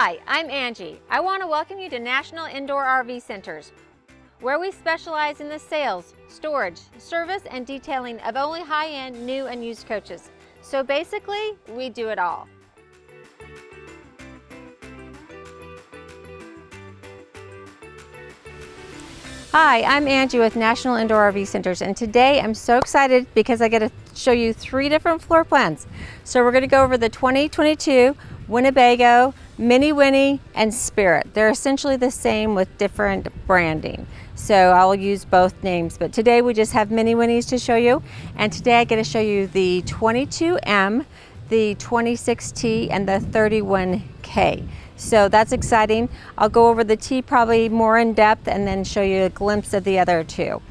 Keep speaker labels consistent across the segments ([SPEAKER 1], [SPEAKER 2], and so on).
[SPEAKER 1] Hi, I'm Angie. I want to welcome you to National Indoor RV Centers, where we specialize in the sales, storage, service, and detailing of only high-end new and used coaches. So basically, we do it all. Hi, I'm Angie with National Indoor RV Centers, and today I'm so excited because I get to show you 3 different floor plans. So we're going to go over the 2022 Winnebago Minnie Winnie and Spirit. They're essentially the same with different branding. So I'll use both names, but today we just have Minnie Winnies to show you. And today I get to show you the 22M, the 26T, and the 31K. So that's exciting. I'll go over the T probably more in depth and then show you a glimpse of the other 2.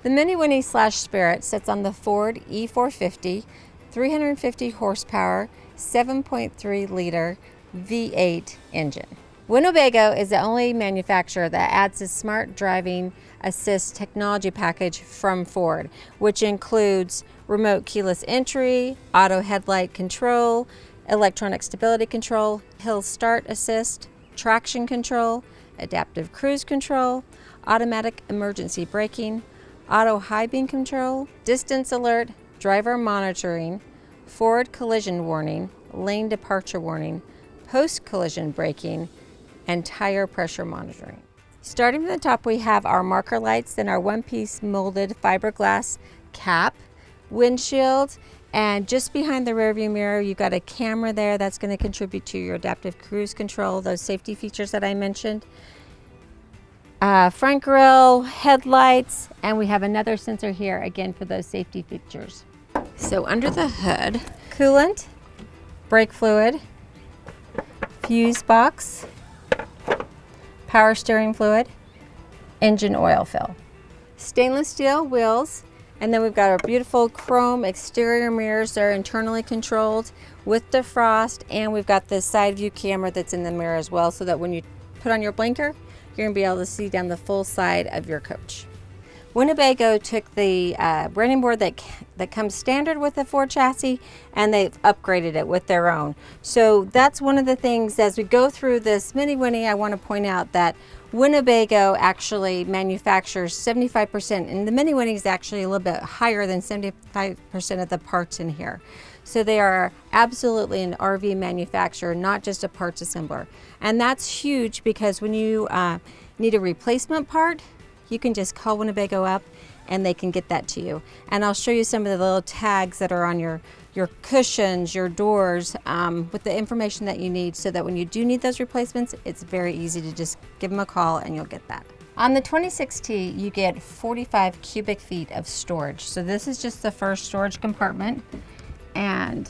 [SPEAKER 1] The Minnie Winnie / Spirit sits on the Ford E450, 350 horsepower, 7.3 liter V8 engine. Winnebago is the only manufacturer that adds a smart driving assist technology package from Ford, which includes remote keyless entry, auto headlight control, electronic stability control, hill start assist, traction control, adaptive cruise control, automatic emergency braking, auto high beam control, distance alert, driver monitoring, forward collision warning, lane departure warning, post-collision braking, and tire pressure monitoring. Starting from the top, we have our marker lights, then our one-piece molded fiberglass cap, windshield, and just behind the rearview mirror, you've got a camera there that's going to contribute to your adaptive cruise control, those safety features that I mentioned. Front grille, headlights, and we have another sensor here again for those safety features. So under the hood, coolant, brake fluid, fuse box, power steering fluid, engine oil fill, stainless steel wheels, and then we've got our beautiful chrome exterior mirrors. They're internally controlled with defrost, and we've got the side view camera that's in the mirror as well, so that when you put on your blinker, you're gonna be able to see down the full side of your coach. Winnebago took the branding board that comes standard with the Ford chassis, and they've upgraded it with their own. So that's one of the things as we go through this Minnie Winnie, I want to point out that Winnebago actually manufactures 75%, and the Minnie Winnie is actually a little bit higher than 75% of the parts in here. So they are absolutely an RV manufacturer, not just a parts assembler. And that's huge because when you need a replacement part, you can just call Winnebago up and they can get that to you. And I'll show you some of the little tags that are on your cushions, your doors, with the information that you need, so that when you do need those replacements, it's very easy to just give them a call and you'll get that. On the 26T, you get 45 cubic feet of storage. So this is just the first storage compartment. And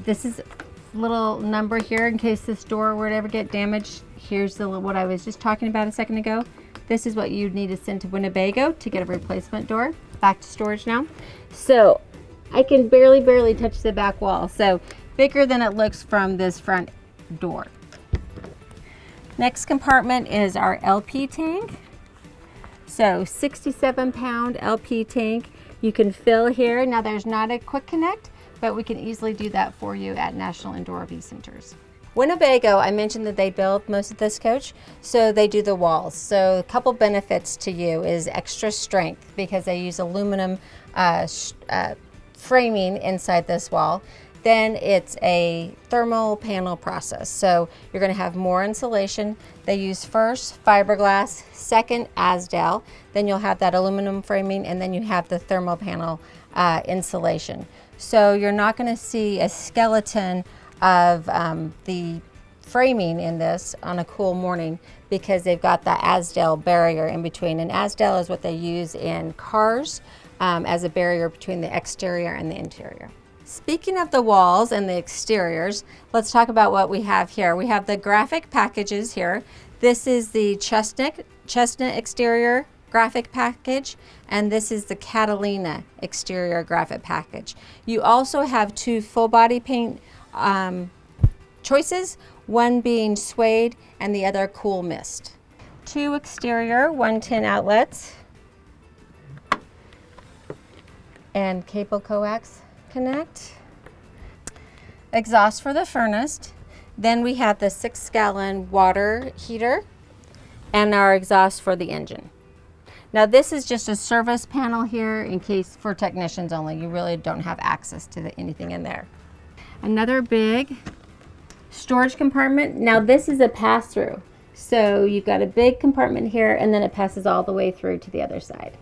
[SPEAKER 1] this is a little number here in case this door were to ever get damaged. Here's what I was just talking about a second ago. This is what you'd need to send to Winnebago to get a replacement door. Back to storage now. So I can barely touch the back wall. So bigger than it looks from this front door. Next compartment is our LP tank. So 67-pound LP tank. You can fill here. Now there's not a quick connect, but we can easily do that for you at National Indoor RV Centers. Winnebago, I mentioned that they build most of this coach, so they do the walls. So a couple benefits to you is extra strength because they use aluminum framing inside this wall. Then it's a thermal panel process, so you're going to have more insulation. They use first fiberglass, second Asdel, then you'll have that aluminum framing, and then you have the thermal panel insulation. So you're not going to see a skeleton of the framing in this on a cool morning because they've got the Asdel barrier in between. And Asdel is what they use in cars as a barrier between the exterior and the interior. Speaking of the walls and the exteriors, let's talk about what we have here. We have the graphic packages here. This is the chestnut exterior graphic package, and this is the Catalina exterior graphic package. You also have 2 full body paint choices, one being suede and the other cool mist. 2 exterior 110 outlets and cable coax connect. Exhaust for the furnace. Then we have the 6-gallon water heater and our exhaust for the engine. Now this is just a service panel here in case for technicians only. You really don't have access to anything in there. Another big storage compartment. Now this is a pass-through. So you've got a big compartment here and then it passes all the way through to the other side.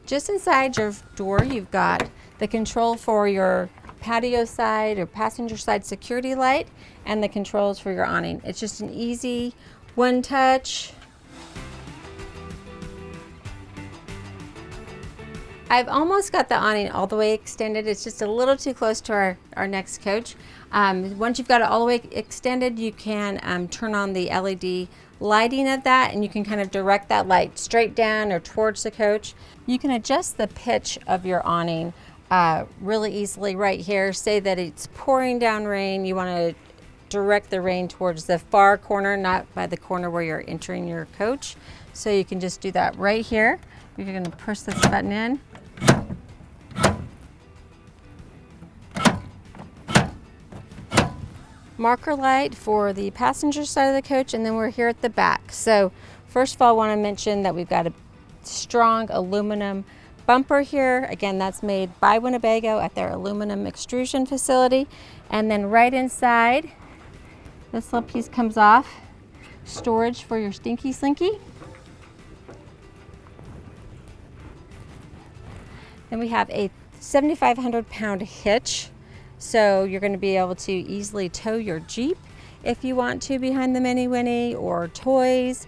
[SPEAKER 1] Just inside your door, you've got the control for your patio side or passenger side security light and the controls for your awning. It's just an easy one touch. I've almost got the awning all the way extended. It's just a little too close to our next coach. Once you've got it all the way extended, you can turn on the LED lighting of that and you can kind of direct that light straight down or towards the coach. You can adjust the pitch of your awning really easily right here. Say that it's pouring down rain. You want to direct the rain towards the far corner, not by the corner where you're entering your coach. So you can just do that right here. You're going to push this button in. Marker light for the passenger side of the coach, and then we're here at the back. So first of all, I want to mention that we've got a strong aluminum bumper here. Again, that's made by Winnebago at their aluminum extrusion facility. And then right inside, this little piece comes off. Storage for your stinky slinky. Then we have a 7,500 pound hitch. So you're going to be able to easily tow your Jeep if you want to behind the Minnie Winnie, or toys,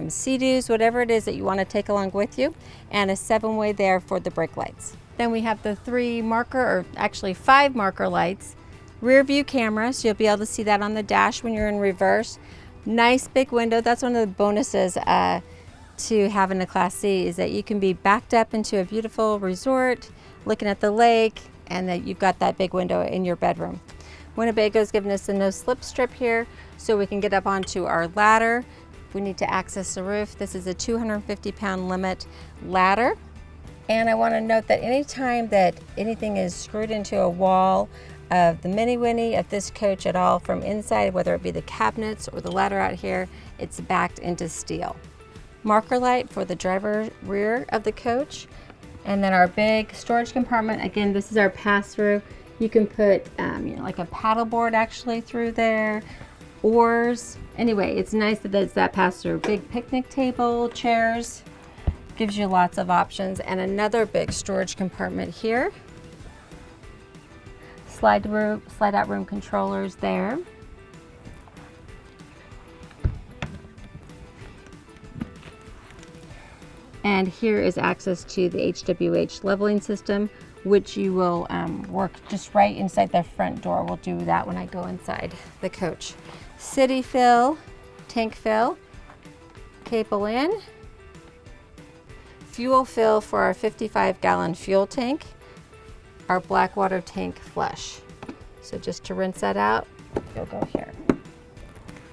[SPEAKER 1] Sea-Doos, whatever it is that you want to take along with you, and a 7-way there for the brake lights. Then we have the 3 marker, or actually 5 marker lights, rear view camera, so you'll be able to see that on the dash when you're in reverse. Nice big window. That's one of the bonuses to having a Class C, is that you can be backed up into a beautiful resort, looking at the lake, and that you've got that big window in your bedroom. Winnebago's given us a no slip strip here so we can get up onto our ladder. If we need to access the roof, this is a 250 pound limit ladder. And I want to note that anytime that anything is screwed into a wall of the Minnie Winnie, of this coach at all, from inside, whether it be the cabinets or the ladder out here, it's backed into steel. Marker light for the driver rear of the coach. And then our big storage compartment, again, this is our pass-through. You can put like a paddle board actually through there, oars. Anyway, it's nice that it's that pass-through. Big picnic table, chairs, gives you lots of options. And another big storage compartment here. Slide out room controllers there. And here is access to the HWH leveling system, which you will work just right inside the front door. We'll do that when I go inside the coach. City fill, tank fill, cable in, fuel fill for our 55-gallon fuel tank, our black water tank flush. So just to rinse that out, you'll go here.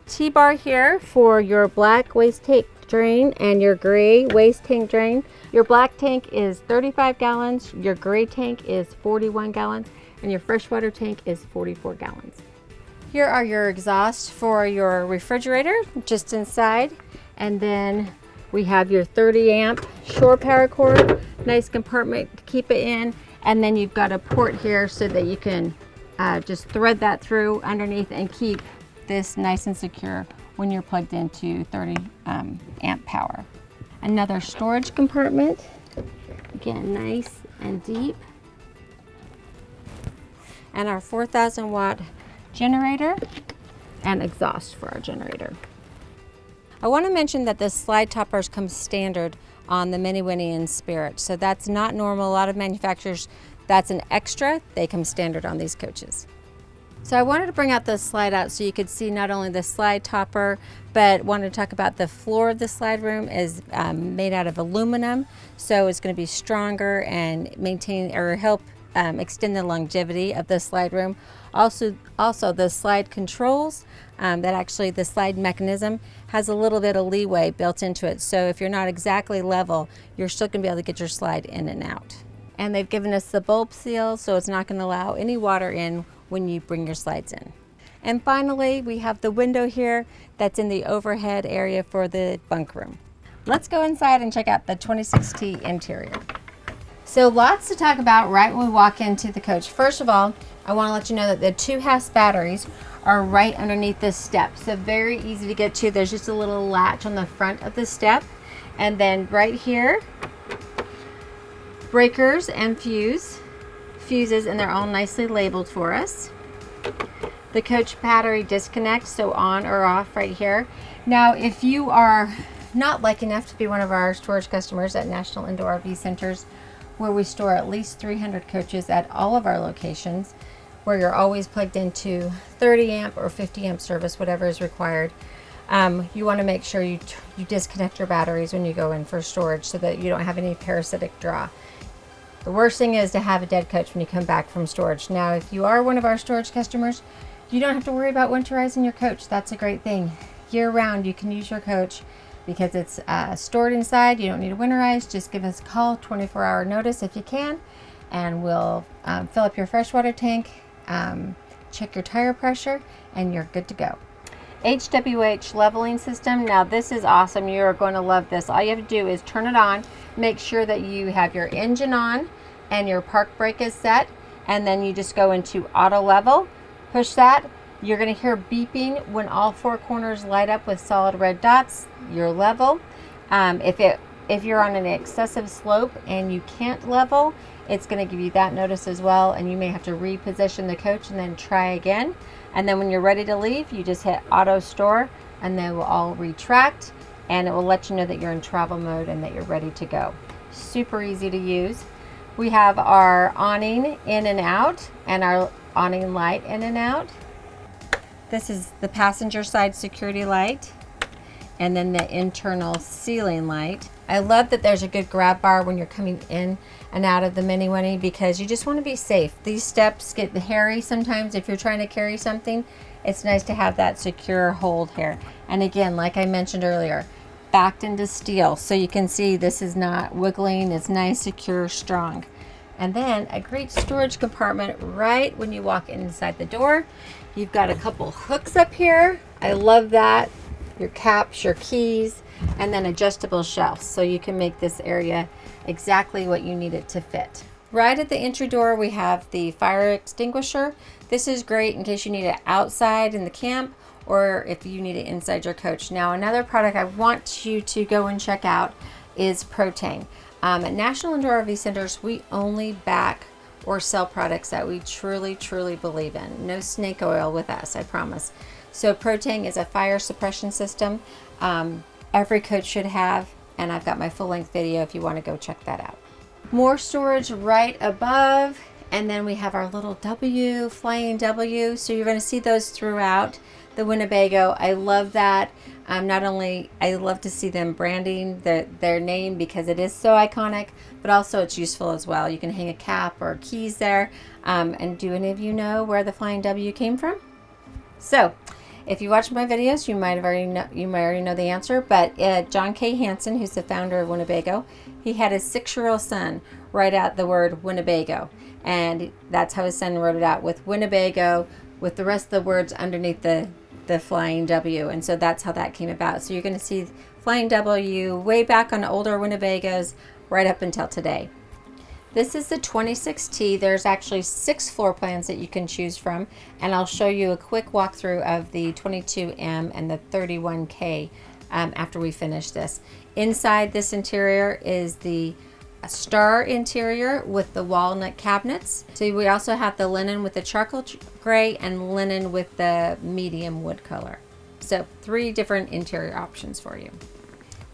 [SPEAKER 1] T-bar here for your black waste tank drain and your gray waste tank drain. Your black tank is 35 gallons, your gray tank is 41 gallons, and your freshwater tank is 44 gallons. Here are your exhausts for your refrigerator, just inside. And then we have your 30 amp shore power cord, nice compartment to keep it in. And then you've got a port here so that you can just thread that through underneath and keep this nice and secure when you're plugged into 30 amp power. Another storage compartment, again, nice and deep. And our 4,000 watt generator and exhaust for our generator. I want to mention that the slide toppers come standard on the Minnie Winnie and Spirit. So that's not normal. A lot of manufacturers, that's an extra. They come standard on these coaches. So I wanted to bring out the slide out so you could see not only the slide topper, but wanted to talk about the floor of the slide room is made out of aluminum. So it's going to be stronger and maintain or help extend the longevity of the slide room. Also the slide controls, that actually the slide mechanism has a little bit of leeway built into it. So if you're not exactly level, you're still going to be able to get your slide in and out. And they've given us the bulb seal, so it's not going to allow any water in when you bring your slides in. And finally, we have the window here that's in the overhead area for the bunk room. Let's go inside and check out the 26T interior. So lots to talk about right when we walk into the coach. First of all, I want to let you know that the 2.5 batteries are right underneath this step. So very easy to get to. There's just a little latch on the front of the step. And then right here, breakers and fuses, and they're all nicely labeled for us. The coach battery disconnect, so on or off right here. Now, if you are not lucky enough to be one of our storage customers at National Indoor RV Centers, where we store at least 300 coaches at all of our locations, where you're always plugged into 30 amp or 50 amp service, whatever is required, you want to make sure you disconnect your batteries when you go in for storage so that you don't have any parasitic draw. The worst thing is to have a dead coach when you come back from storage. Now, if you are one of our storage customers, you don't have to worry about winterizing your coach. That's a great thing. Year round, you can use your coach because it's stored inside. You don't need to winterize. Just give us a call, 24-hour notice if you can, and we'll fill up your freshwater tank, check your tire pressure, and you're good to go. HWH leveling system. Now this is awesome. You're going to love this. All you have to do is turn it on, make sure that you have your engine on and your park brake is set, and then you just go into auto level, push that. You're going to hear beeping when all 4 corners light up with solid red dots. You're level. If you're on an excessive slope and you can't level, it's going to give you that notice as well, and you may have to reposition the coach and then try again. And then when you're ready to leave, you just hit auto store, and they will all retract, and it will let you know that you're in travel mode and that you're ready to go. Super easy to use. We have our awning in and out, and our awning light in and out. This is the passenger side security light, and then the internal ceiling light. I love that there's a good grab bar when you're coming in and out of the Minnie Winnie, because you just want to be safe. These steps get hairy sometimes if you're trying to carry something. It's nice to have that secure hold here. And again, like I mentioned earlier, backed into steel, so you can see this is not wiggling. It's nice, secure, strong. And then a great storage compartment right when you walk inside the door. You've got a couple hooks up here. I love that. Your caps, your keys, and then adjustable shelves, so you can make this area exactly what you need it to fit. Right at the entry door, we have the fire extinguisher. This is great in case you need it outside in the camp, or if you need it inside your coach. Now, another product I want you to go and check out is Protane. At National Indoor RV Centers, we only back or sell products that we truly believe in. No snake oil with us, I promise. So Protane is a fire suppression system. Every coach should have, and I've got my full-length video if you want to go check that out. More storage right above, and then we have our little W, flying W. So you're going to see those throughout the Winnebago. I love that. Not only I love to see them branding their name because it is so iconic, but also it's useful as well. You can hang a cap or keys there. And do any of you know where the flying W came from? So if you watch my videos, you might already know the answer, but John K. Hansen, who's the founder of Winnebago, he had his 6-year-old son write out the word Winnebago, and that's how his son wrote it out, with Winnebago, with the rest of the words underneath the flying W, and so that's how that came about. So you're going to see flying W way back on older Winnebagos right up until today. This is the 26T. There's actually 6 floor plans that you can choose from, and I'll show you a quick walkthrough of the 22M and the 31K after we finish this. Inside this interior is the star interior with the walnut cabinets. So we also have the linen with the charcoal gray and linen with the medium wood color. So 3 different interior options for you.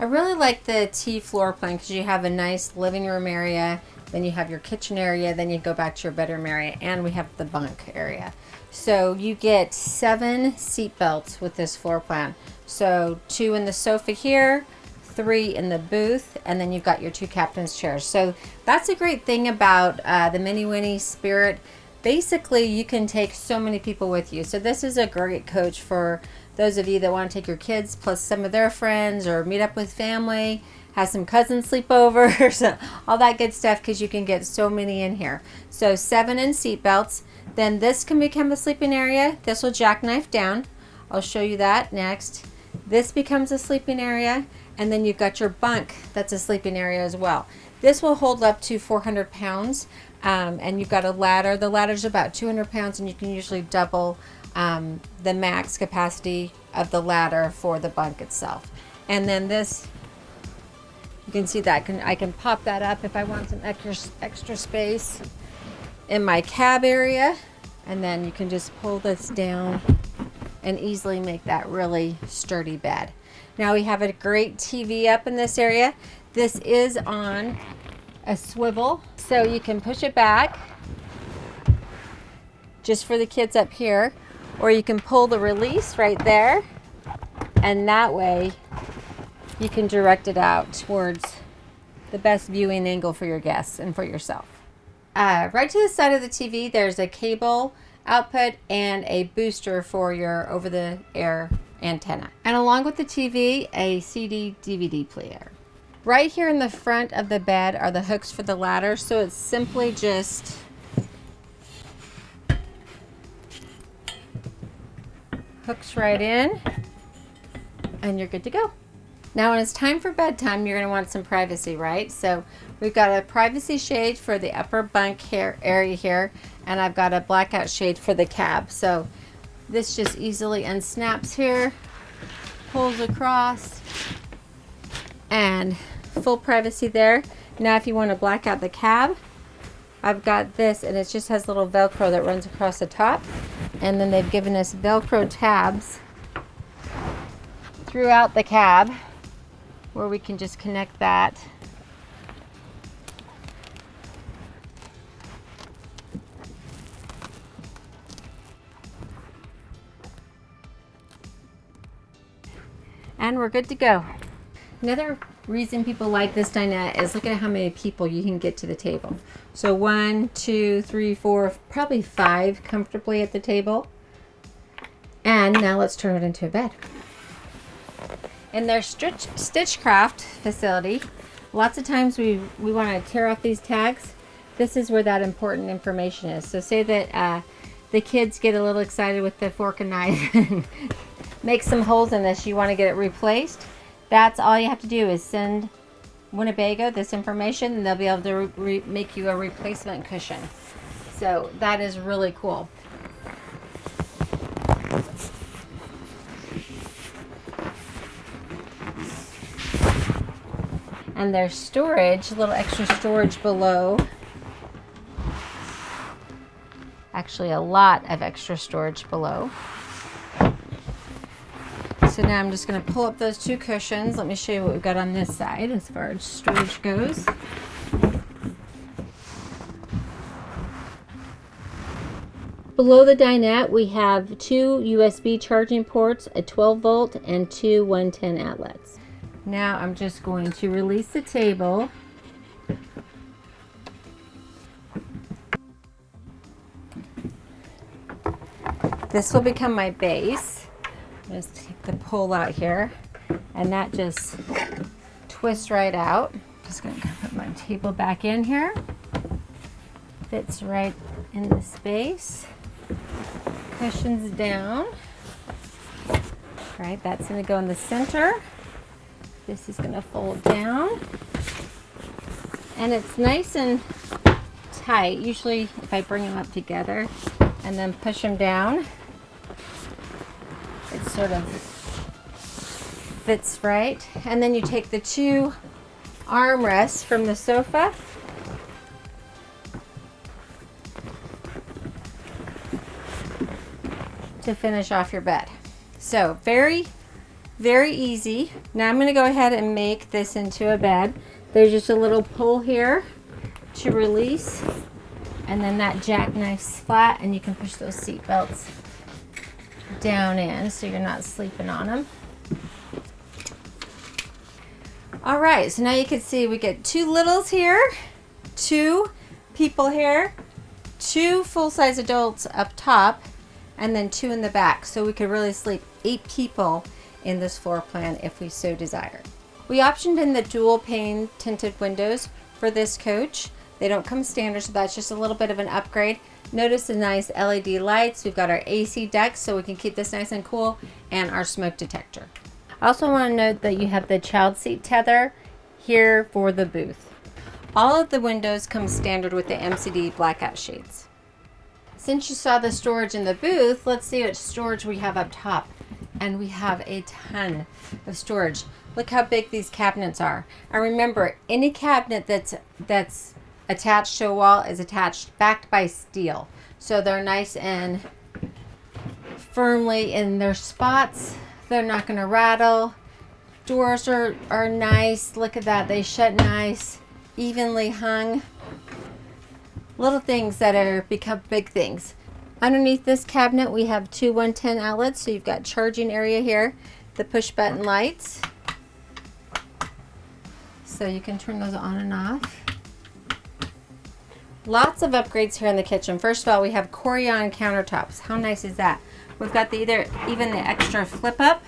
[SPEAKER 1] I really like the T floor plan because you have a nice living room area, then you have your kitchen area, then you go back to your bedroom area, and we have the bunk area. So you get 7 seat belts with this floor plan. So 2 in the sofa here, 3 in the booth, and then you've got your 2 captain's chairs. So that's a great thing about the Minnie Winnie Spirit. Basically, you can take so many people with you. So this is a great coach for those of you that want to take your kids plus some of their friends, or meet up with family, have some cousins sleep over, so all that good stuff, because you can get so many in here. So 7 in seat belts. Then this can become a sleeping area. This will jackknife down. I'll show you that next. This becomes a sleeping area, and then you've got your bunk that's a sleeping area as well. This will hold up to 400 pounds, and you've got a ladder. The ladder's about 200 pounds, and you can usually double the max capacity of the ladder for the bunk itself. And then this, you can see that I can pop that up if I want some extra space in my cab area, and then you can just pull this down and easily make that really sturdy bed. Now we have a great TV up in this area. This is on a swivel, so you can push it back just for the kids up here, or you can pull the release right there, and that way you can direct it out towards the best viewing angle for your guests and for yourself. Right to the side of the TV, there's a cable output and a booster for your over-the-air antenna. And along with the TV, a CD DVD player. Right here in the front of the bed are the hooks for the ladder, so it's simply just hooks right in, and you're good to go. Now when it's time for bedtime, you're going to want some privacy, right? So we've got a privacy shade for the upper bunk here, area here, and I've got a blackout shade for the cab. So this just easily unsnaps here, pulls across, and full privacy there. Now if you want to black out the cab, I've got this, and it just has little Velcro that runs across the top, and then they've given us Velcro tabs throughout the cab where we can just connect that. And we're good to go. Another reason people like this dinette is look at how many people you can get to the table. So 1, 2, 3, 4, probably 5 comfortably at the table. And now let's turn it into a bed. In their Stitchcraft facility, lots of times we want to tear off these tags. This is where that important information is. So say that the kids get a little excited with the fork and knife and make some holes in this, you want to get it replaced. That's all you have to do is send Winnebago this information, and they'll be able to make you a replacement cushion. So that is really cool. And there's storage, a little extra storage below. Actually, a lot of extra storage below. So now I'm just going to pull up those 2 cushions. Let me show you what we've got on this side as far as storage goes. Below the dinette, we have 2 USB charging ports, a 12 volt and 2 110 outlets. Now I'm just going to release the table. This will become my base. Just take the pull out here, and that just twists right out. Just going to put my table back in here. Fits right in the space. Cushions down. All right, that's going to go in the center. This is going to fold down, and it's nice and tight. Usually if I bring them up together and then push them down, it sort of fits right. And then you take the 2 armrests from the sofa to finish off your bed. So very easy. Now I'm going to go ahead and make this into a bed. There's just a little pull here to release, and then that jackknife's flat, and you can push those seat belts down in so you're not sleeping on them. All right, so now you can see we get 2 littles here, 2 people here, 2 full-size adults up top, and then 2 in the back. So we could really sleep 8 people in this floor plan if we so desired. We optioned in the dual pane tinted windows for this coach. They don't come standard, so that's just a little bit of an upgrade. Notice the nice LED lights. We've got our AC ducts so we can keep this nice and cool, and our smoke detector. I also want to note that you have the child seat tether here for the booth. All of the windows come standard with the MCD blackout shades. Since you saw the storage in the booth, let's see what storage we have up top. And we have a ton of storage. Look how big these cabinets are. And remember, any cabinet that's attached to a wall is backed by steel. So they're nice and firmly in their spots. They're not going to rattle. Doors are nice. Look at that. They shut nice, evenly hung. Little things that are become big things. Underneath this cabinet, we have two 110 outlets. So you've got charging area here, the push button lights. So you can turn those on and off. Lots of upgrades here in the kitchen. First of all, we have Corian countertops. How nice is that? We've got even the extra flip up.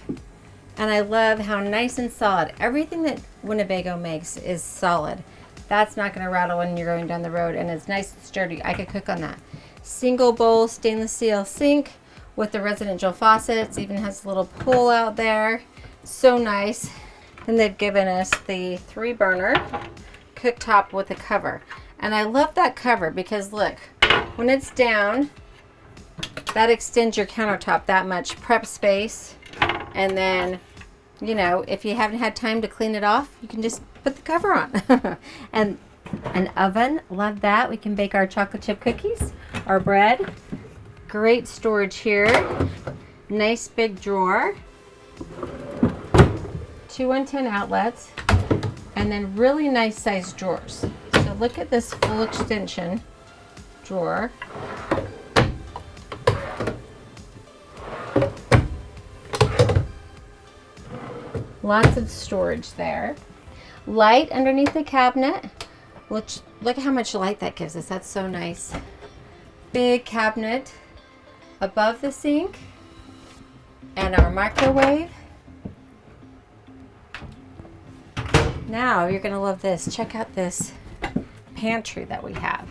[SPEAKER 1] And I love how nice and solid. Everything that Winnebago makes is solid. That's not going to rattle when you're going down the road, and it's nice and sturdy. I could cook on that. Single bowl stainless steel sink with the residential faucets. Even has a little pull out there. So nice. And they've given us the 3-burner cooktop with a cover. And I love that cover because look, when it's down, that extends your countertop that much prep space. And then, you know, if you haven't had time to clean it off, you can just put the cover on. And an oven, love that. We can bake our chocolate chip cookies, our bread. Great storage here. Nice big drawer. Two 110 outlets. And then really nice sized drawers. So look at this full extension drawer. Lots of storage there. Light underneath the cabinet. Look at how much light that gives us. That's so nice. Big cabinet above the sink. And our microwave. Now you're going to love this. Check out this pantry that we have.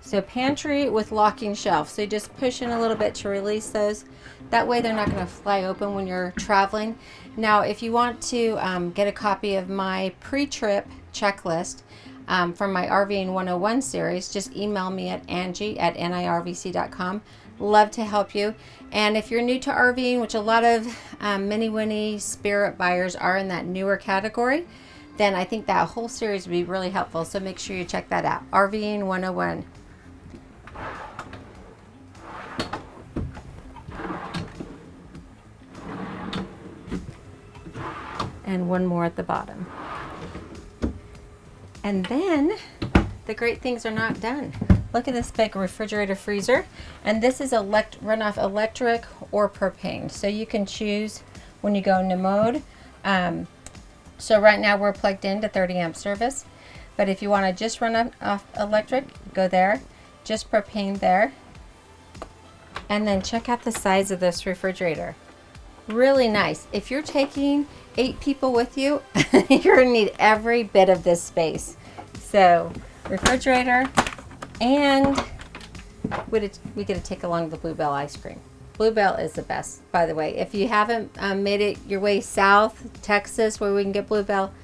[SPEAKER 1] So pantry with locking shelves. So you just push in a little bit to release those. That way they're not going to fly open when you're traveling. Now, if you want to get a copy of my pre-trip checklist from my RVing 101 series, just email me at Angie at NIRVC.com. Love to help you. And if you're new to RVing, which a lot of Minnie Winnie Spirit buyers are in that newer category, then I think that whole series would be really helpful. So make sure you check that out. RVing 101. And one more at the bottom. And then the great things are not done. Look at this big refrigerator freezer. And this is run off electric or propane. So you can choose when you go into mode. So right now we're plugged into 30 amp service. But if you want to just run off electric, go there. Just propane there. And then check out the size of this refrigerator. Really nice. If you're taking 8 people with you, you're going to need every bit of this space. So refrigerator, and we get to take along the Bluebell ice cream. Bluebell is the best, by the way. If you haven't made it your way south, Texas, where we can get Bluebell,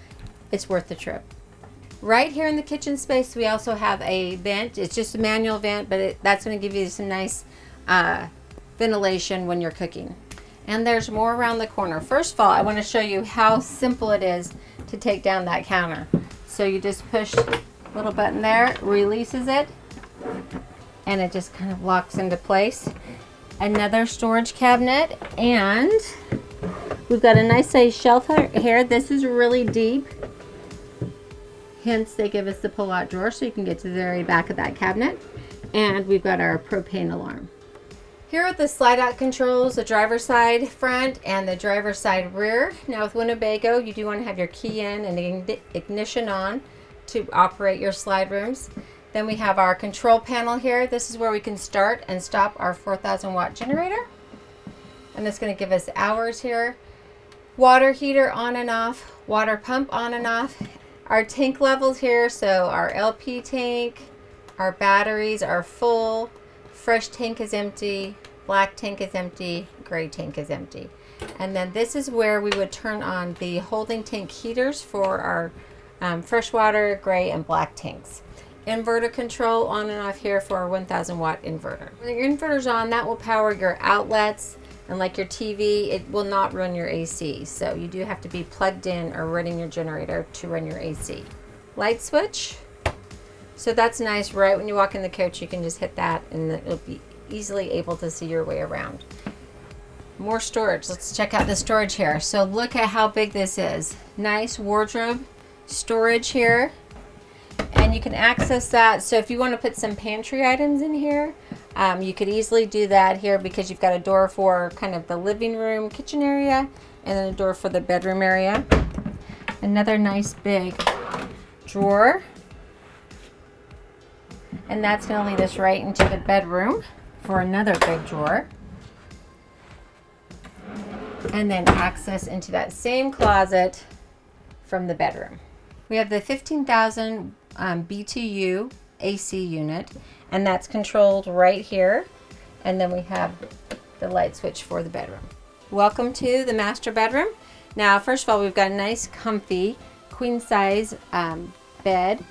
[SPEAKER 1] it's worth the trip. Right here in the kitchen space, we also have a vent. It's just a manual vent, but that's going to give you some nice ventilation when you're cooking. And there's more around the corner. First of all, I want to show you how simple it is to take down that counter. So you just push a little button there, releases it, and it just kind of locks into place. Another storage cabinet, and we've got a nice size shelf here. This is really deep. Hence, they give us the pull-out drawer so you can get to the very back of that cabinet. And we've got our propane alarm. Here are the slide-out controls, the driver's side front and the driver's side rear. Now with Winnebago, you do want to have your key in and ignition on to operate your slide rooms. Then we have our control panel here. This is where we can start and stop our 4,000 watt generator. And that's going to give us hours here. Water heater on and off, water pump on and off. Our tank levels here, so our LP tank, our batteries are full, fresh tank is empty, black tank is empty, gray tank is empty. And then this is where we would turn on the holding tank heaters for our freshwater, gray, and black tanks. Inverter control on and off here for our 1000 watt inverter. When your inverter's on, that will power your outlets, and like your TV, it will not run your AC. So you do have to be plugged in or running your generator to run your AC. Light switch. So that's nice, right when you walk in the coach, you can just hit that and it'll be easily able to see your way around. More storage. Let's check out the storage here. So look at how big this is. Nice wardrobe storage here. And you can access that. So if you want to put some pantry items in here, you could easily do that here because you've got a door for kind of the living room, kitchen area, and then a door for the bedroom area. Another nice big drawer. And that's going to lead us right into the bedroom for another big drawer. And then access into that same closet from the bedroom. We have the 15,000 BTU AC unit, and that's controlled right here. And then we have the light switch for the bedroom. Welcome to the master bedroom. Now, first of all, we've got a nice, comfy, queen size bed.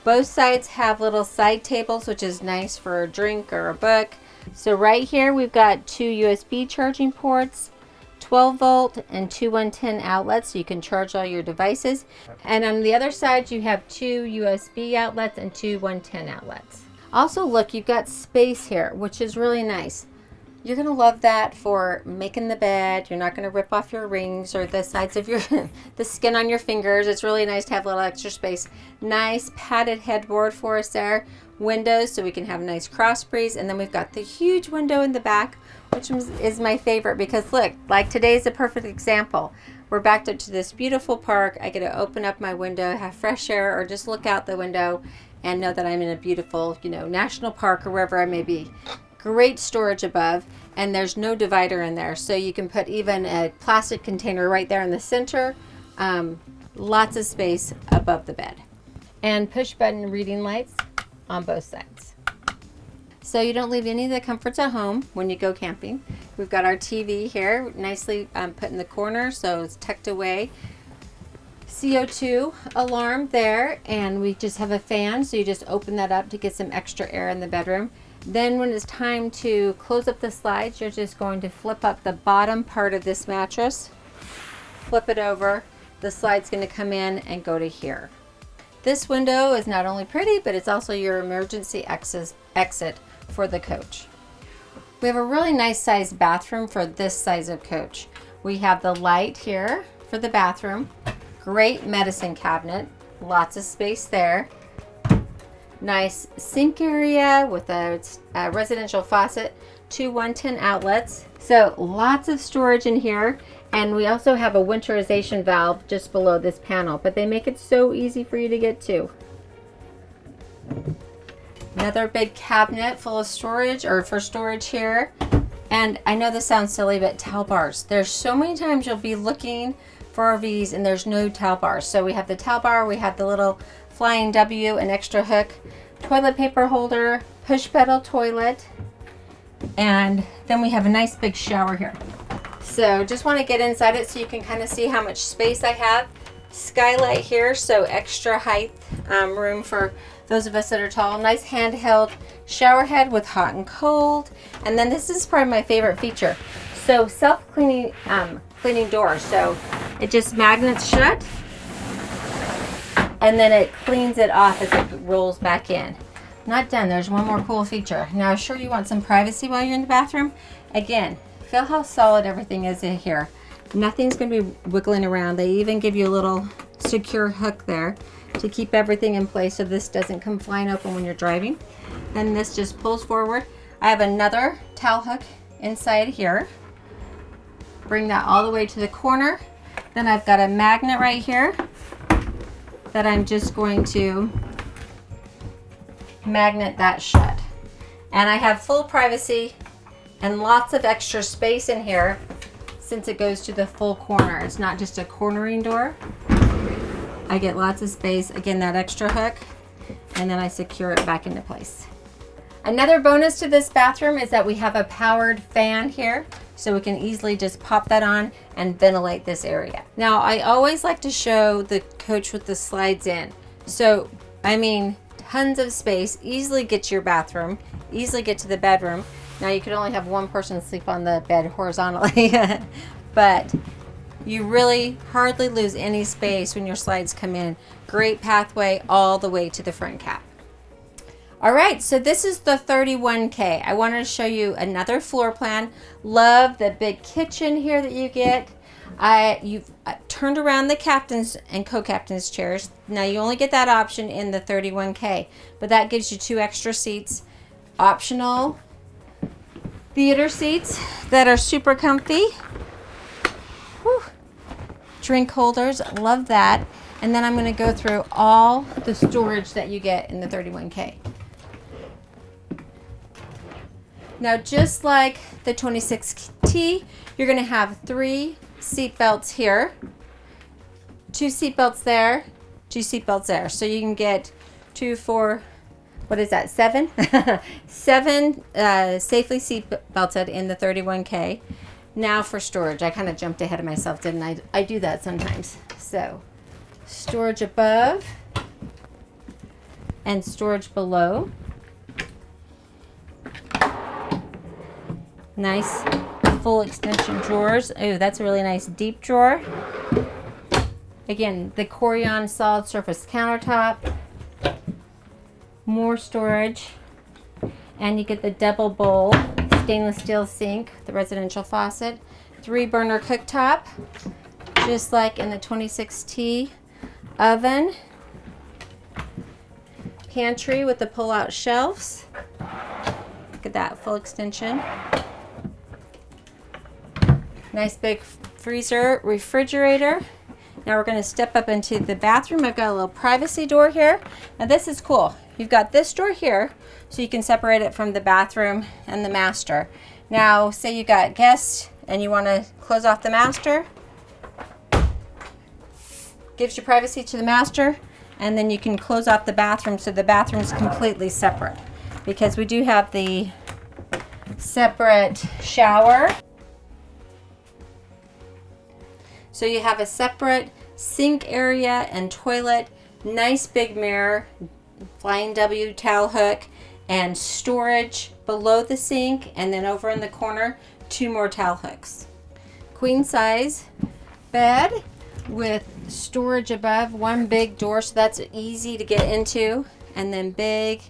[SPEAKER 1] Both sides have little side tables, which is nice for a drink or a book. So right here, we've got 2 USB charging ports, 12 volt and 2 110 outlets, so you can charge all your devices. And on the other side, you have 2 USB outlets and 2 110 outlets. Also, look, you've got space here, which is really nice. You're gonna love that for making the bed. You're not gonna rip off your rings or the sides of your the skin on your fingers. It's really nice to have a little extra space. Nice padded headboard for us there. Windows, so we can have a nice cross breeze. And then we've got the huge window in the back, which is my favorite because look, like today's a perfect example. We're backed up to this beautiful park. I get to open up my window, have fresh air, or just look out the window and know that I'm in a beautiful, national park or wherever I may be. Great storage above, and there's no divider in there, so you can put even a plastic container right there in the center. Lots of space above the bed. And push button reading lights on both sides. So you don't leave any of the comforts at home when you go camping. We've got our TV here, nicely put in the corner, so it's tucked away. CO2 alarm there, and we just have a fan, so you just open that up to get some extra air in the bedroom. Then when it's time to close up the slides, you're just going to flip up the bottom part of this mattress, flip it over, the slide's going to come in and go to here. This window is not only pretty, but it's also your emergency exit for the coach. We have a really nice sized bathroom for this size of coach. We have the light here for the bathroom, great medicine cabinet, lots of space there. Nice sink area with a residential faucet, 2 110 outlets. So lots of storage in here. And we also have a winterization valve just below this panel, but they make it so easy for you to get to. Another big cabinet full of storage, or for storage here. And I know this sounds silly, but towel bars. There's so many times you'll be looking for RVs and there's no towel bars. So we have the towel bar, we have the little Flying W, an extra hook, toilet paper holder, push pedal toilet, and then we have a nice big shower here. So just want to get inside it so you can kind of see how much space I have. Skylight here, so extra height, room for those of us that are tall. Nice handheld shower head with hot and cold. And then this is probably my favorite feature. So self-cleaning cleaning door. So it just magnets shut, and then it cleans it off as it rolls back in. Not done. There's one more cool feature. Now, sure, you want some privacy while you're in the bathroom. Again, feel how solid everything is in here. Nothing's going to be wiggling around. They even give you a little secure hook there to keep everything in place so this doesn't come flying open when you're driving. And this just pulls forward. I have another towel hook inside here. Bring that all the way to the corner. Then I've got a magnet right here that I'm just going to magnet that shut. And I have full privacy and lots of extra space in here since it goes to the full corner. It's not just a cornering door. I get lots of space. Again, that extra hook, and then I secure it back into place. Another bonus to this bathroom is that we have a powered fan here, so we can easily just pop that on and ventilate this area. Now, I always like to show the coach with the slides in. So, I mean, tons of space, easily get to your bathroom, easily get to the bedroom. Now, you could only have one person sleep on the bed horizontally, but you really hardly lose any space when your slides come in. Great pathway all the way to the front cap. All right, so this is the 31K. I wanted to show you another floor plan. Love the big kitchen here that you get. You've turned around the captain's and co-captain's chairs. Now you only get that option in the 31K, but that gives you 2 extra seats. Optional theater seats that are super comfy. Whew. Drink holders, love that. And then I'm gonna go through all the storage that you get in the 31K. Now, just like the 26T, you're gonna have 3 seat belts here, 2 seat belts there, 2 seat belts there. So you can get 2, 4, what is that, 7? 7 safely seat belted in the 31K. Now for storage, I kind of jumped ahead of myself, didn't I? I do that sometimes. So, storage above and storage below. Nice full extension drawers. Oh, that's a really nice deep drawer. Again, the Corian solid surface countertop. More storage. And you get the double bowl stainless steel sink, the residential faucet. 3-burner cooktop, just like in the 26T. Oven. Pantry with the pull-out shelves. Look at that full extension. Nice big freezer, refrigerator. Now we're going to step up into the bathroom. I've got a little privacy door here. Now this is cool. You've got this door here, so you can separate it from the bathroom and the master. Now, say you got guests and you want to close off the master. Gives you privacy to the master, and then you can close off the bathroom so the bathroom's completely separate. Because we do have the separate shower. So you have a separate sink area and toilet, nice big mirror, Flying W towel hook, and storage below the sink, and then over in the corner, 2 more towel hooks. Queen size bed with storage above, 1 big door, so that's easy to get into, and then big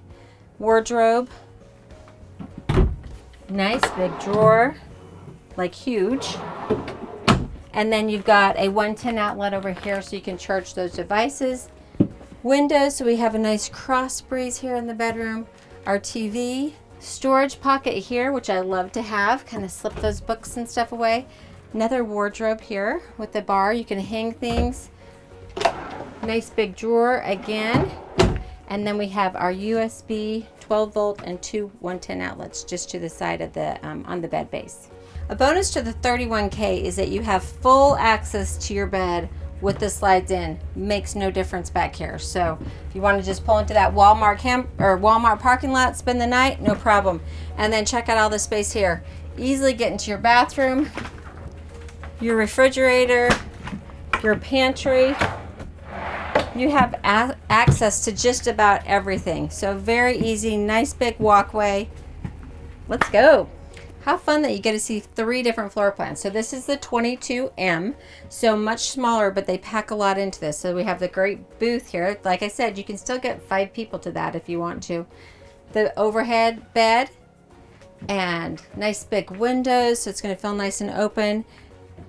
[SPEAKER 1] wardrobe. Nice big drawer, like huge. And then you've got a 110 outlet over here so you can charge those devices. Windows, so we have a nice cross breeze here in the bedroom. Our TV, storage pocket here, which I love to have, kind of slip those books and stuff away. Another wardrobe here with the bar, you can hang things. Nice big drawer again. And then we have our USB 12 volt and 2 110 outlets just to the side of the on the bed base. A bonus to the 31K is that you have full access to your bed with the slides in. Makes no difference back here. So if you want to just pull into that Walmart parking lot, spend the night, no problem. And then check out all the space here. Easily get into your bathroom, your refrigerator, your pantry. You have access to just about everything. So very easy, nice big walkway. Let's go. How fun that you get to see 3 different floor plans. So this is the 22M, so much smaller, but they pack a lot into this. So we have the great booth here. Like I said, you can still get 5 people to that if you want to. The overhead bed and nice big windows, so it's going to feel nice and open.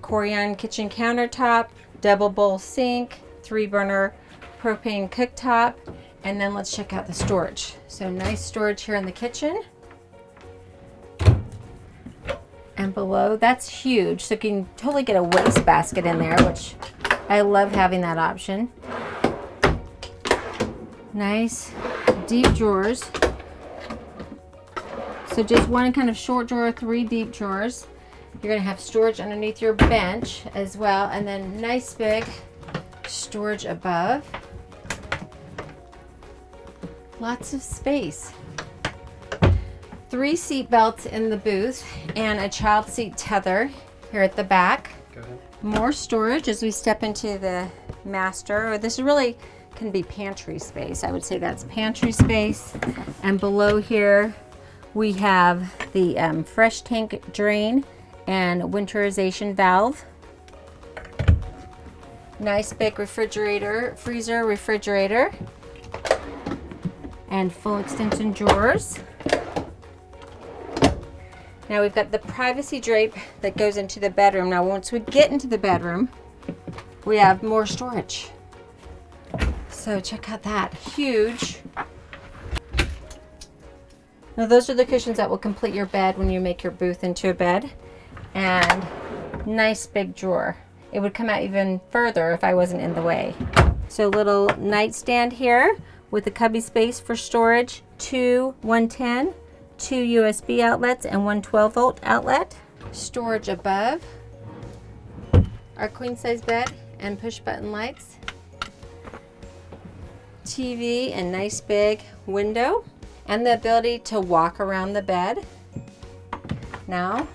[SPEAKER 1] Corian kitchen countertop, double bowl sink, 3-burner propane cooktop, and then let's check out the storage. So nice storage here in the kitchen. And below, that's huge, so you can totally get a waste basket in there, which I love having that option. Nice deep drawers. So just 1 kind of short drawer, 3 deep drawers. You're gonna have storage underneath your bench as well, and then nice big storage above. Lots of space. 3 seat belts in the booth and a child seat tether here at the back.
[SPEAKER 2] Go ahead.
[SPEAKER 1] More storage as we step into the master. This really can be pantry space. I would say that's pantry space. And below here we have the fresh tank drain and winterization valve. Nice big refrigerator, freezer refrigerator, and full extension drawers. Now we've got the privacy drape that goes into the bedroom. Now once we get into the bedroom, we have more storage. So check out that, huge. Now those are the cushions that will complete your bed when you make your booth into a bed. And nice big drawer. It would come out even further if I wasn't in the way. So little nightstand here with a cubby space for storage, 2 110, 2 USB outlets, and 1 12-volt outlet. Storage above. Our queen size bed and push button lights. TV and nice big window. And the ability to walk around the bed. Now,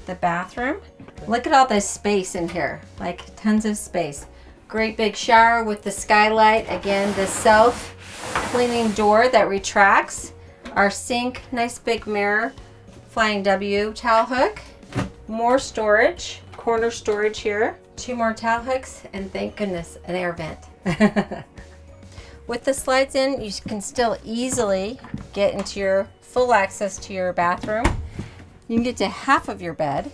[SPEAKER 1] the bathroom. Look at all this space in here, like tons of space. Great big shower with the skylight. Again, the self-cleaning door that retracts. Our sink, nice big mirror, Flying W towel hook. More storage, corner storage here. 2 more towel hooks, and thank goodness, an air vent. With the slides in, you can still easily get into your full access to your bathroom. You can get to half of your bed.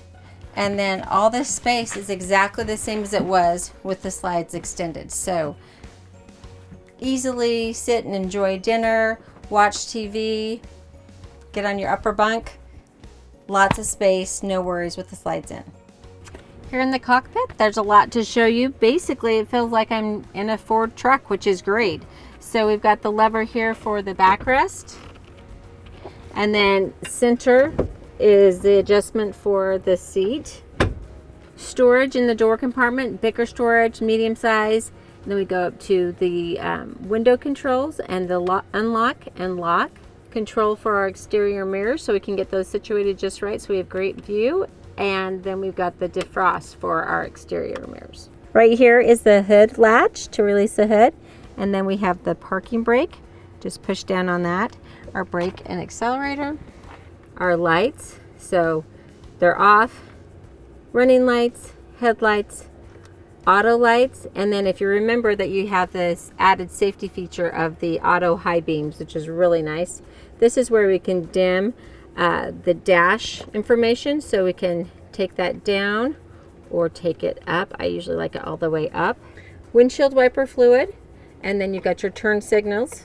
[SPEAKER 1] And then all this space is exactly the same as it was with the slides extended. So easily sit and enjoy dinner, watch TV, get on your upper bunk. Lots of space, no worries with the slides in. Here in the cockpit, there's a lot to show you. Basically, it feels like I'm in a Ford truck, which is great. So we've got the lever here for the backrest. And then center is the adjustment for the seat. Storage in the door compartment, bigger storage, medium size. And then we go up to the window controls and the unlock and lock control for our exterior mirrors, so we can get those situated just right so we have great view. And then we've got the defrost for our exterior mirrors. Right here is the hood latch to release the hood. And then we have the parking brake. Just push down on that. Our brake and accelerator. Our lights, so they're off, running lights, headlights, auto lights, and then if you remember that you have this added safety feature of the auto high beams, which is really nice. This is where we can dim the dash information, so we can take that down or take it up. I usually like it all the way up. Windshield wiper fluid, and then you've got your turn signals.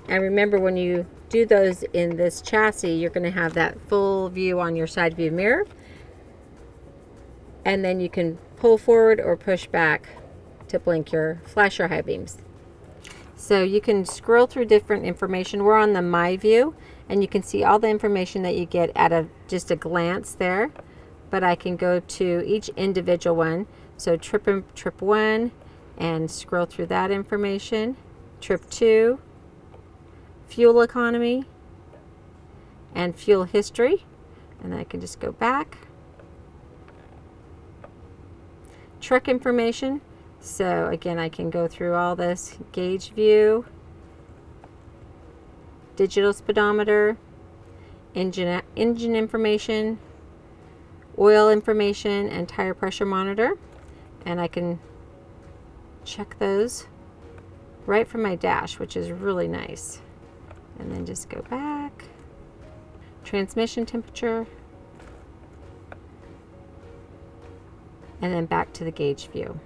[SPEAKER 1] And remember, when you do those in this chassis, you're going to have that full view on your side view mirror. And then you can pull forward or push back to blink your flash your high beams. So you can scroll through different information. We're on the My View, and you can see all the information that you get at just a glance there. But I can go to each individual one. So trip 1 and scroll through that information. Trip 2. Fuel economy and fuel history, and then I can just go back. Truck information, so again I can go through all this. Gauge view, digital speedometer, engine information, oil information, and tire pressure monitor, and I can check those right from my dash, which is really nice. And then just go back. Transmission temperature. And then back to the gauge view.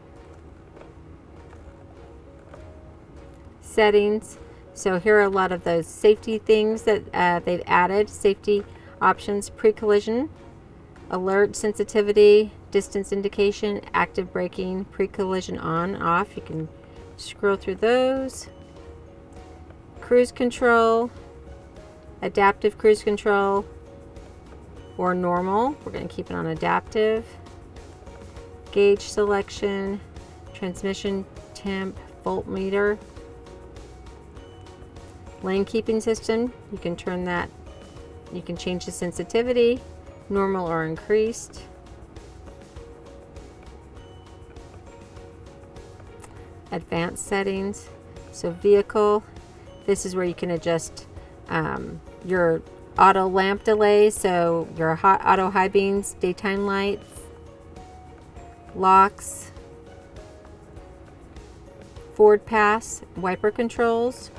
[SPEAKER 1] Settings. So here are a lot of those safety things that they've added. Safety options, pre-collision, alert sensitivity, distance indication, active braking, pre-collision on, off. You can scroll through those. Cruise control, adaptive cruise control, or normal. We're going to keep it on adaptive. Gauge selection, transmission temp voltmeter. Lane keeping system, you can turn that, you can change the sensitivity, normal or increased. Advanced settings, so vehicle, this is where you can adjust your auto lamp delay, so your auto high beams, daytime lights, locks, forward pass, wiper controls,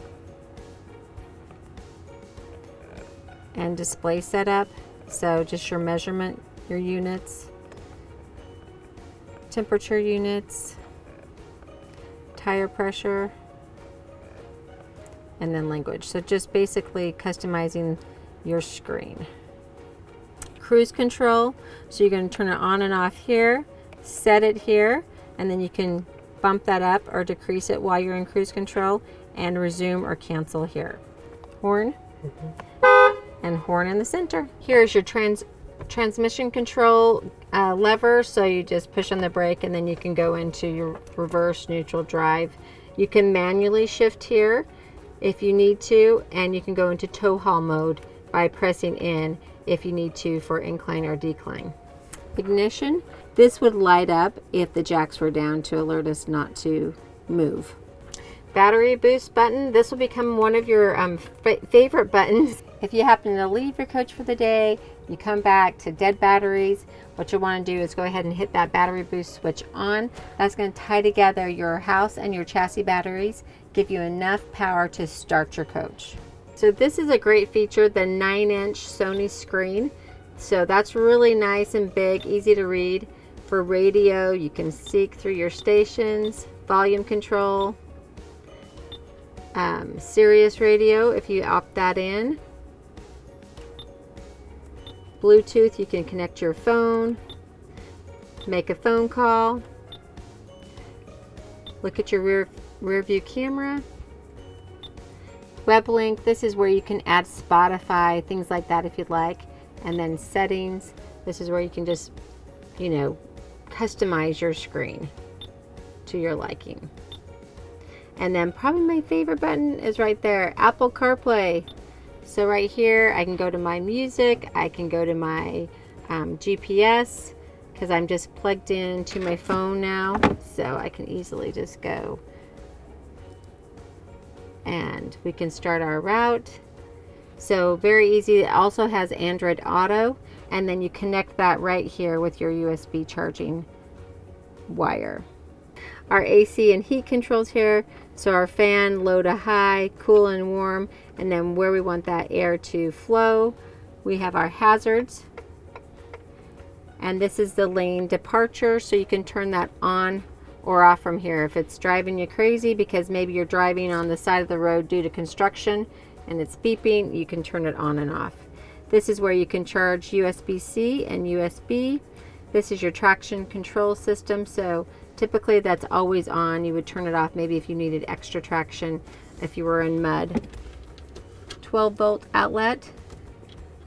[SPEAKER 1] and display setup, so just your measurement, your units, temperature units, tire pressure, and then language. So just basically customizing your screen. Cruise control, so you're going to turn it on and off here, set it here, and then you can bump that up or decrease it while you're in cruise control, and resume or cancel here. Horn, and horn in the center. Here's your transmission control lever, so you just push on the brake and then you can go into your reverse, neutral, drive. You can manually shift here if you need to, and you can go into tow haul mode by pressing in if you need to for incline or decline. Ignition, this would light up if the jacks were down to alert us not to move. Battery boost button, this will become one of your favorite buttons. If you happen to leave your coach for the day, you come back to dead batteries, what you'll want to do is go ahead and hit that battery boost switch on. That's going to tie together your house and your chassis batteries, give you enough power to start your coach. So this is a great feature, the 9-inch Sony screen. So that's really nice and big, easy to read. For radio, you can seek through your stations, volume control, Sirius radio if you opt that in. Bluetooth, you can connect your phone, make a phone call, look at your rear view camera. Web link, this is where you can add Spotify, things like that if you'd like. And then settings, this is where you can just, you know, customize your screen to your liking. And then probably my favorite button is right there, Apple CarPlay. So right here, I can go to my music, I can go to my GPS, because I'm just plugged in to my phone now, so I can easily just go. And we can start our route. So very easy. It also has Android Auto, and then you connect that right here with your USB charging wire. Our AC and heat controls here, so our fan, low to high, cool and warm, and then where we want that air to flow. We have our hazards, and this is the lane departure, so you can turn that on or off from here. If it's driving you crazy because maybe you're driving on the side of the road due to construction and it's beeping, you can turn it on and off. This is where you can charge USB-C and USB. This is your traction control system, so typically that's always on. You would turn it off maybe if you needed extra traction if you were in mud. 12-volt outlet.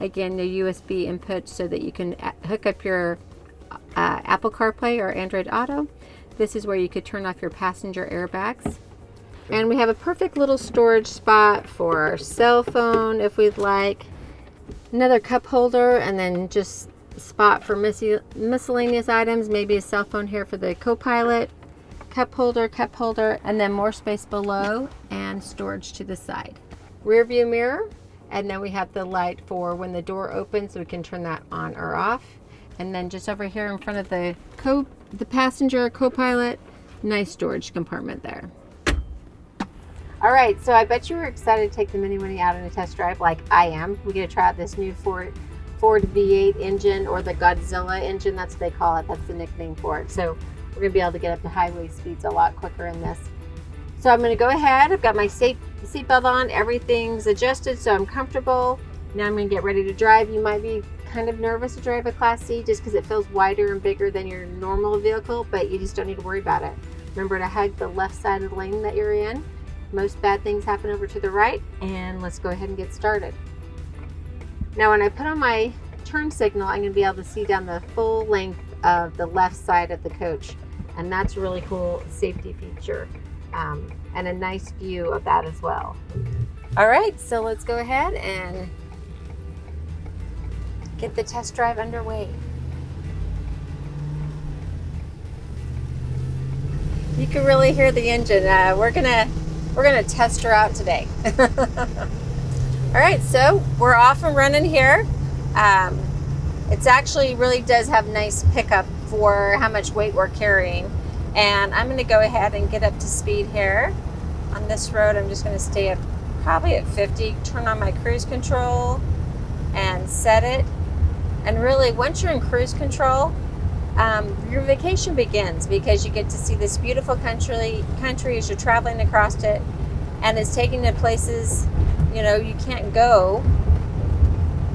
[SPEAKER 1] Again, the USB input so that you can hook up your Apple CarPlay or Android Auto. This is where you could turn off your passenger airbags. And we have a perfect little storage spot for our cell phone if we'd like. Another cup holder, and then just spot for miscellaneous items, maybe a cell phone here for the co-pilot. Cup holder, and then more space below and storage to the side. Rear view mirror, and then we have the light for when the door opens, we can turn that on or off. And then just over here in front of the passenger co-pilot, nice storage compartment there. All right, so I bet you were excited to take the Minnie Winnie out on a test drive like I am. We get to try out this new Ford V8 engine, or the Godzilla engine, that's what they call it. That's the nickname for it. So we're gonna be able to get up to highway speeds a lot quicker in this. So I'm gonna go ahead, I've got my seatbelt on, everything's adjusted so I'm comfortable. Now I'm gonna get ready to drive. You might be kind of nervous to drive a Class C just because it feels wider and bigger than your normal vehicle, but you just don't need to worry about it. Remember to hug the left side of the lane that you're in. Most bad things happen over to the right, and let's go ahead and get started. Now when I put on my turn signal, I'm going to be able to see down the full length of the left side of the coach, and that's a really cool safety feature. and a nice view of that as well. All right, so let's go ahead and get the test drive underway. You can really hear the engine. We're gonna test her out today. All right, so we're off and running here. It's actually really does have nice pickup for how much weight we're carrying. And I'm gonna go ahead and get up to speed here. On this road, I'm just gonna stay up probably at 50, turn on my cruise control and set it. And really, once you're in cruise control, your vacation begins, because you get to see this beautiful country as you're traveling across it, and it's taking you to places, you know, you can't go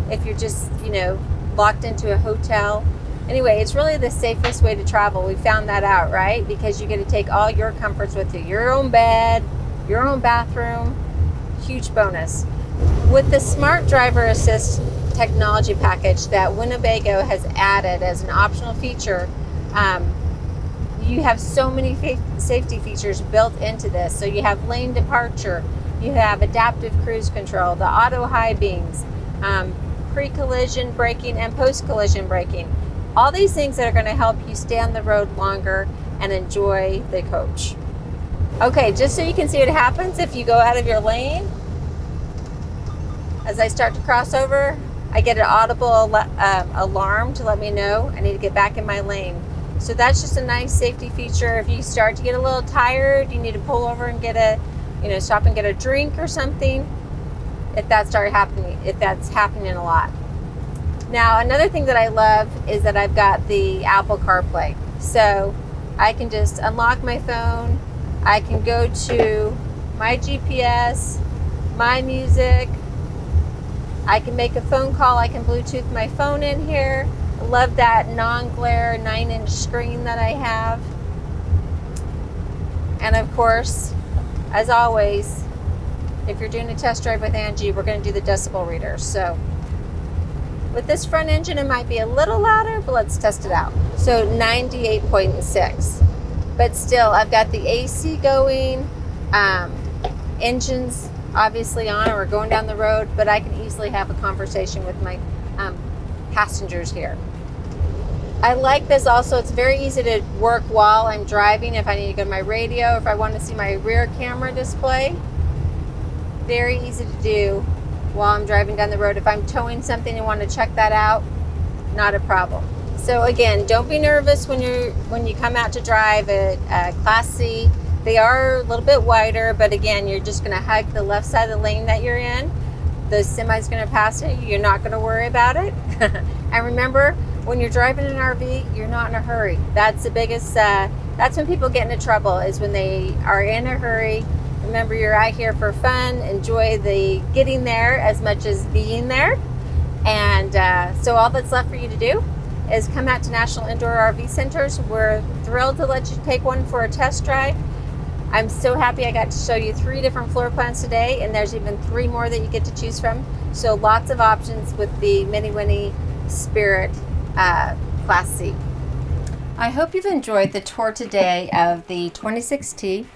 [SPEAKER 1] if you're just, you know, locked into a hotel. Anyway, it's really the safest way to travel. We found that out, right? Because you get to take all your comforts with you. Your own bed, your own bathroom, huge bonus. With the Smart Driver Assist technology package that Winnebago has added as an optional feature, you have so many safety features built into this. So you have lane departure, you have adaptive cruise control, the auto high beams, pre-collision braking and post-collision braking. All these things that are going to help you stay on the road longer and enjoy the coach. Okay, just so you can see what happens if you go out of your lane. As I start to cross over, I get an audible alarm to let me know I need to get back in my lane. So that's just a nice safety feature. If you start to get a little tired, you need to pull over and stop and get a drink or something. If that's happening a lot. Now, another thing that I love is that I've got the Apple CarPlay. So I can just unlock my phone. I can go to my GPS, my music. I can make a phone call. I can Bluetooth my phone in here. I love that non-glare 9-inch screen that I have. And of course, as always, if you're doing a test drive with Angie, we're going to do the decibel reader. So with this front engine, it might be a little louder, but let's test it out. So 98.6. But still, I've got the AC going, engines obviously on, and we're going down the road, but I can easily have a conversation with my passengers here. I like this also. It's very easy to work while I'm driving. If I need to go to my radio, if I want to see my rear camera display, very easy to do while I'm driving down the road. If I'm towing something and want to check that out, not a problem. So again, don't be nervous when you come out to drive a Class C. They are a little bit wider, but again, you're just going to hug the left side of the lane that you're in. The semi's going to pass you. You're not going to worry about it. And remember, when you're driving an RV, you're not in a hurry. That's the biggest, that's when people get into trouble, is when they are in a hurry. Remember, you're out here for fun. Enjoy the getting there as much as being there. And so all that's left for you to do is come out to National Indoor RV Centers. We're thrilled to let you take one for a test drive. I'm so happy I got to show you 3 different floor plans today, and there's even 3 more that you get to choose from. So lots of options with the Minnie Winnie Spirit Class C. I hope you've enjoyed the tour today of the 26T,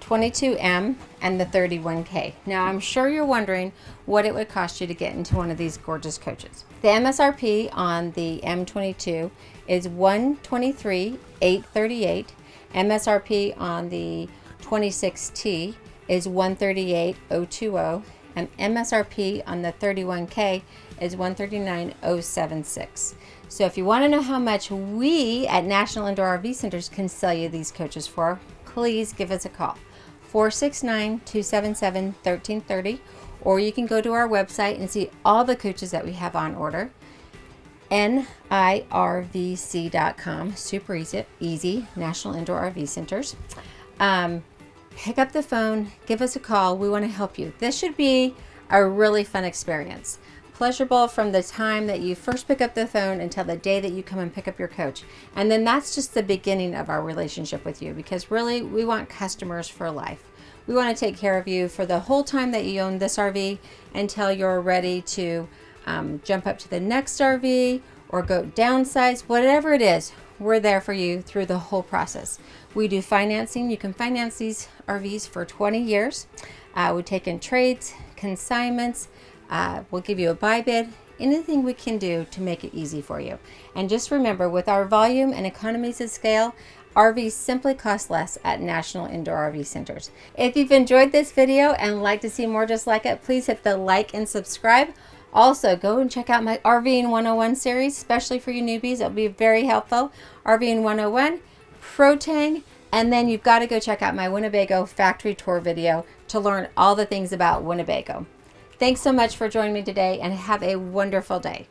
[SPEAKER 1] 22M, and the 31K. Now, I'm sure you're wondering what it would cost you to get into one of these gorgeous coaches. The MSRP on the M22 is $123,838. MSRP on the 26T is $138,020, and MSRP on the 31K is $139,076. So if you want to know how much we at National Indoor RV Centers can sell you these coaches for, please give us a call, 469-277-1330, or you can go to our website and see all the coaches that we have on order, NIRVC.com. Super easy, National Indoor RV Centers. Pick up the phone, give us a call. We want to help you. This should be a really fun experience. Pleasurable from the time that you first pick up the phone until the day that you come and pick up your coach. And then that's just the beginning of our relationship with you, because really we want customers for life. We want to take care of you for the whole time that you own this RV until you're ready to jump up to the next RV or go downsize, whatever it is. we're there for you through the whole process. We do financing. You can finance these RVs for 20 years. We take in trades, consignments. We'll give you a buy bid. Anything we can do to make it easy for you. And just remember, with our volume and economies of scale, RVs simply cost less at National Indoor RV Centers. If you've enjoyed this video and like to see more just like it, please hit the like and subscribe. Also, go and check out my RVing 101 series, especially for you newbies. It'll be very helpful. RVing 101, Pro-Tang, and then you've got to go check out my Winnebago factory tour video to learn all the things about Winnebago. Thanks so much for joining me today, and have a wonderful day.